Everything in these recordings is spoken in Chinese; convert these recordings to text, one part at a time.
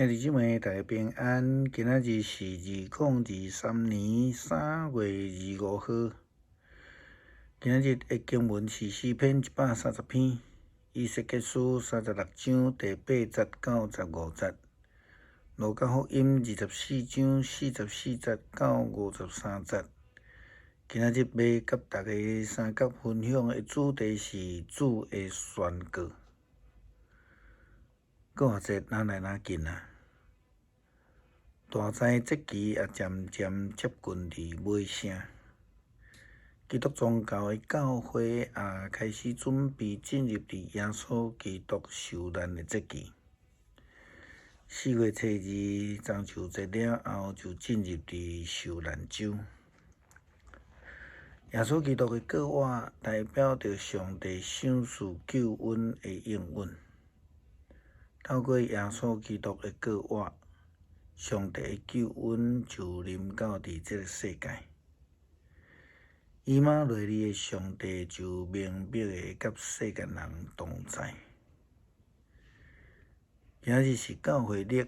兄弟姊妹，大家平安。今仔日是2023年3月25号。今仔日的经文是诗篇130篇，以西结书36章第8节到15节，路加福音24章44节到53节。今仔日要甲大家三角分享的主题是主的宣告。搁偌济哪来哪紧啊！大灾节期也渐渐接近伫尾声，基督宗教的教会也开始准备进入伫耶稣基督受难的节期。4月初2中秋节了后，就进入伫受难周。耶稣基督的国活代表着上帝赏赐救恩的应允。透过耶稣基督的国活，上帝的救恩就临到伫这个世界。以马内利的上帝就明白的甲世间人同在。今日是教会历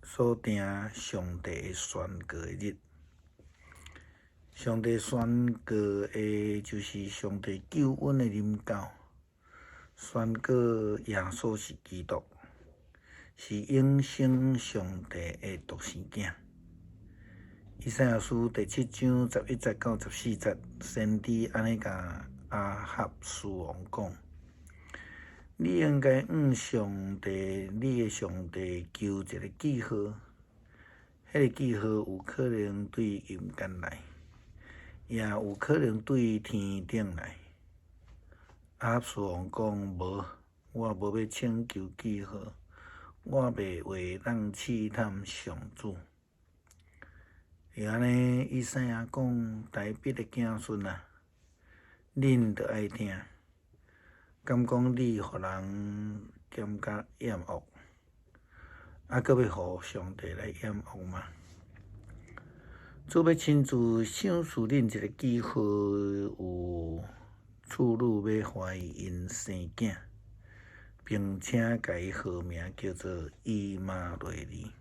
所定上帝的宣告的日。上帝宣告的就是上帝救恩的临到，宣告耶稣是基督，是永生上帝的独生囝。以赛亚书第7章11节到14节，先知安尼甲阿哈斯王讲：你应该向上帝，你的上帝求一个记号，迄个记号有可能对阴间来，也有可能对天顶来。阿哈斯王讲：无，我无要请求记号，我袂话当试探上主。安尼，以赛亚讲：大笔的子孙啊，恁着爱听。敢讲你互人减甲厌恶，阁要互上帝来厌恶吗？主要亲自赏赐恁一个记号，有处女要怀孕生囝，并且甲伊号名叫做以马内利。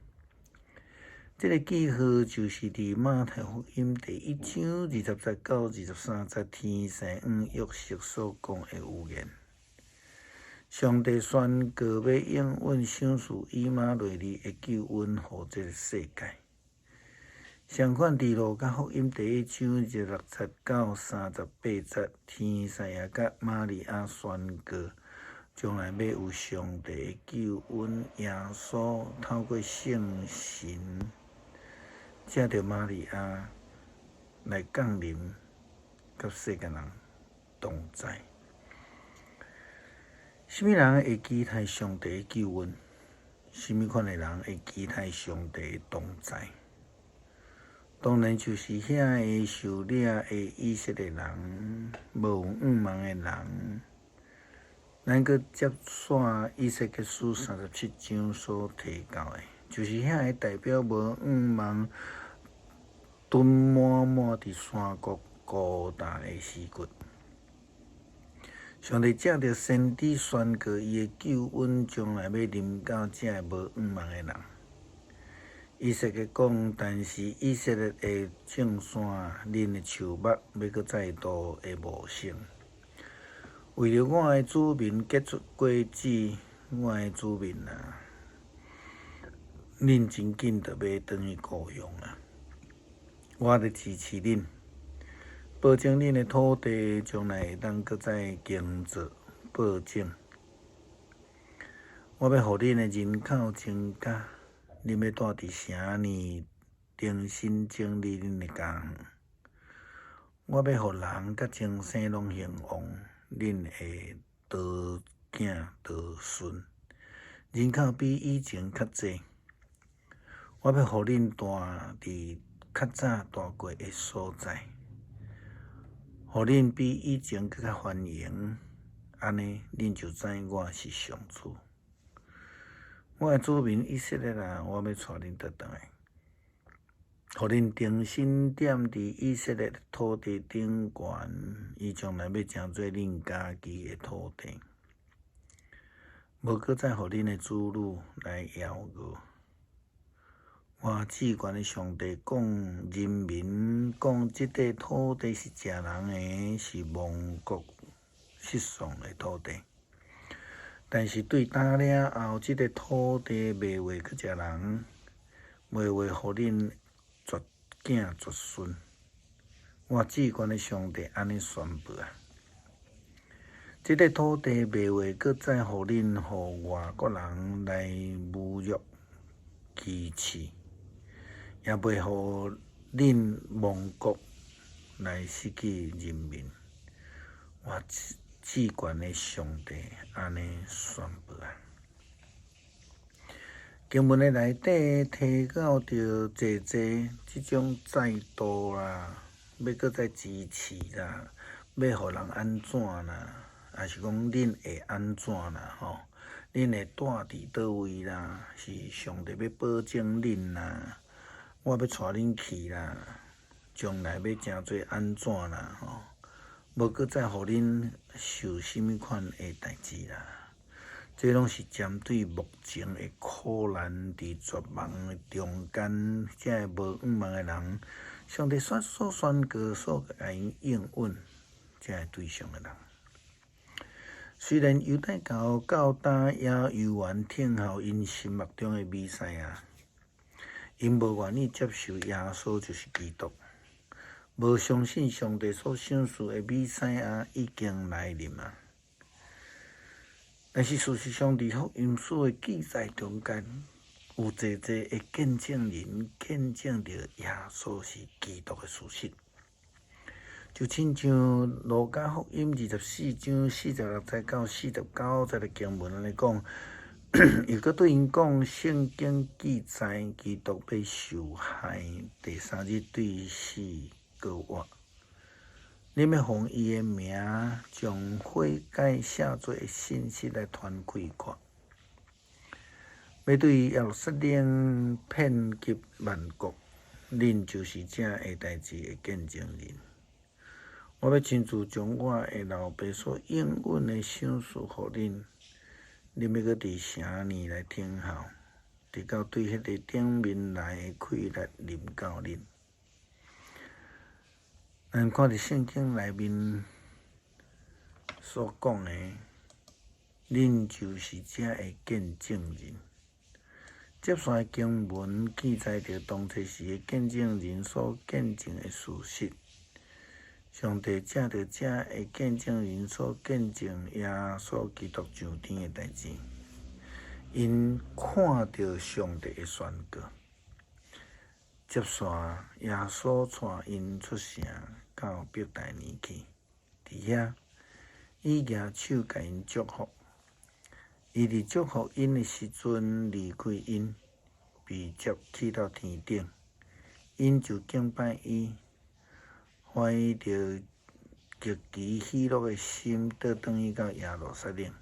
这个记号就是伫马太福音第1章20节到23节，天使约瑟所讲的预言。上帝宣告要应允赏赐以马内利的救恩予这个世界。相反，伫路加福音第1章26节到38节，天使也甲玛利亚宣告，将来要有上帝的救恩，耶稣透过圣神借着玛利亚来降临，甲世间人同在。什么人会期待上帝的救恩？什么款的人会期待上帝的同在？当然就是遐个受掠的以色列人，无五望的人。咱阁接续以西结书37章所提到的，就是遐个代表无五望、蹲满满伫山谷孤单的尸骨。上帝借着先知宣告伊的救恩将来要临到这无五望的人。以西结讲，但是以色列的众山，恁的树木要阁再度的茂盛。为了我的子民结出果子，我的子民啊，恁真紧就要转去故乡啊！我咧支持恁，保证恁的土地将来会当阁再耕作保证。我要互恁的人口增加，恁要住伫城里，重新整理恁的家园。我要互人甲众生拢兴旺，恁会多囝多孙，人口比以前较济。我要互恁住伫较早住过的所在，互恁比以前更较繁荣。安尼，恁就知我是上主。我的子民以色列啊，我要带恁倒转来，互恁重新踮伫以色列的土地顶悬，伊将来要成做恁家己的土地，无搁再互恁的子女来枵餓。我至悬的上帝讲，人民讲，即块土地是食人的，是亡国失丧的土地。但是对打了后，即块土地袂话去食人，袂话互恁绝囝绝孙。我至悬的上帝安尼宣布啊！即块土地袂话搁再互恁互外国人来侮辱、欺耻，也袂互恁亡国来失去人民。我至悬的上帝安尼宣布啊！经文的内底提到着济即种制度啦，要搁再支持啦，要互人安怎啦？也是讲恁会安怎啦？吼，恁会住伫倒位啦？是上帝要保证恁啦？我要带恁去啦？将来要诚做安怎啦？吼，无搁再互恁受甚物款的代志啦？这拢是针对目前的苦难，伫绝望的中间，这无五望的人，上帝所宣告、所甲因应允，这对象的人。虽然犹太教教导也犹原听候因心目中的弥赛亚，因无愿意接受耶稣就是基督，无相信上帝所赏赐的弥赛亚已经来临啊。但是事实上，伫福音书的记载中间，有济的见证人见证着耶稣是基督的事实。就亲像路加福音24章46节到49节的经文安尼讲，又搁对因讲，圣经记载基督要受害，第3日对死搁活。你要奉伊的名，将悔改写做信息来传开看，要对耶路撒冷遍及万国，恁就是这下代志的见证人。我要亲自将我的老爸所应允的赏赐互恁，恁要搁伫啥年来听候，直到对迄个顶面来的快乐临到恁。咱看伫圣经内面所讲的，恁就是这的见证人。接续的经文记载着当初时的见证人所见证的事实。上帝借着这的见证人所见证耶稣基督上天的代志，因看到上帝的宣告。接续耶稣带因出城到伯大尼去，伫遐伊举手甲因祝福。伊伫祝福因的时阵离开因，被接去到天顶。因就敬拜伊，怀着极其喜乐的心，倒转去到耶路撒冷，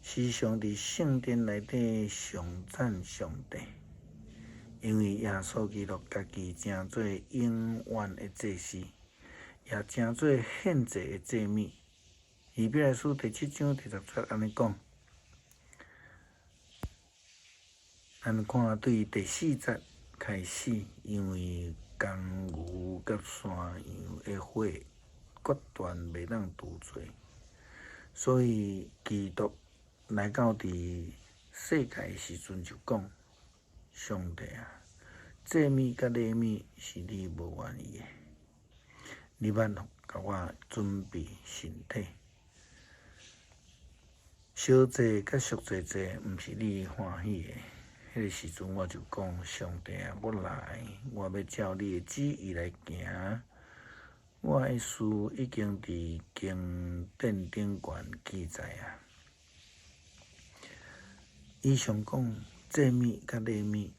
时常伫圣殿内底颂赞上帝。因为耶稣基督家己诚做永远的祭司，也诚做献祭的祭物。以弗来书第7章第10节安尼讲。咱看对第4节开始，因为公牛甲山羊的火决断袂当除罪，所以基督来到伫世界的时阵就讲：上帝啊，祭物甲礼物是你无愿意的，你捌甲我准备身体。小祭甲赎罪祭，毋是你欢喜的。迄个时阵，我就讲：上帝啊，我来，我要照你的旨意来行。我的事已经伫经典顶悬记载啊。以上讲祭物甲礼物，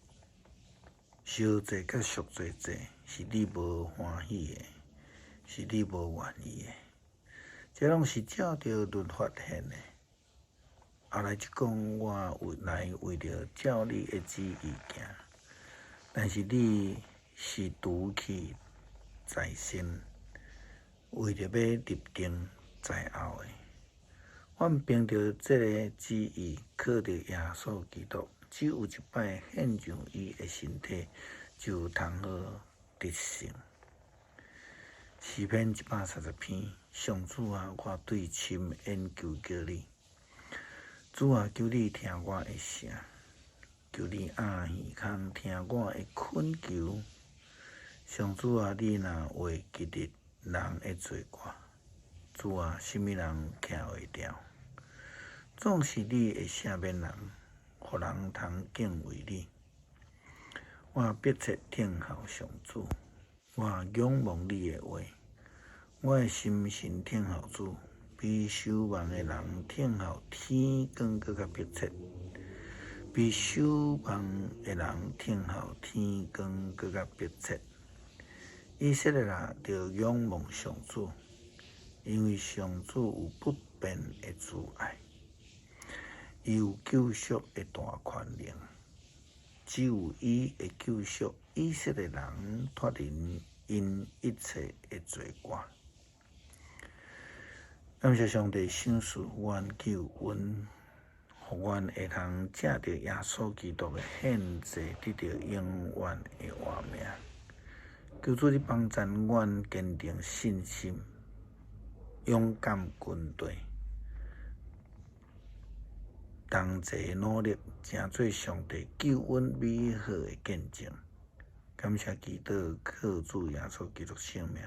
小祭甲赎罪祭，是你无欢喜的，是你无愿意的。这拢是照着律法献的。后来就讲，我来为着照你的旨意行，但是你是除去在先，为着要立定在后的。我们凭着这个旨意，靠着耶稣基督，只有一摆献上伊的身体，就通好得胜。诗篇130篇，上主啊，我对深渊求叫你，主啊，求你听我的声，求你按耳孔听我的恳求。上主啊，你若话吉日，人会做我。主啊，什么人徛会牢？总是你会赦免人，互人通敬畏你。我迫切听候上主，我仰望你的话。我的心神听候主，比守望的人听候天光更较迫切。比守望的人听候天光更较迫切。以色列人着仰望上主，因为上主有不变的慈爱，伊有救赎的大权能，只有伊会救赎以色列人脱离因一切的罪过。感谢上帝赏赐阮救恩，互阮会通借着耶稣基督的献祭，得到永远的活命。求主你帮助阮坚定信心，勇敢军队，同齐努力，成做上帝救恩美好的见证。感谢祈祷，靠主耶稣基督圣名。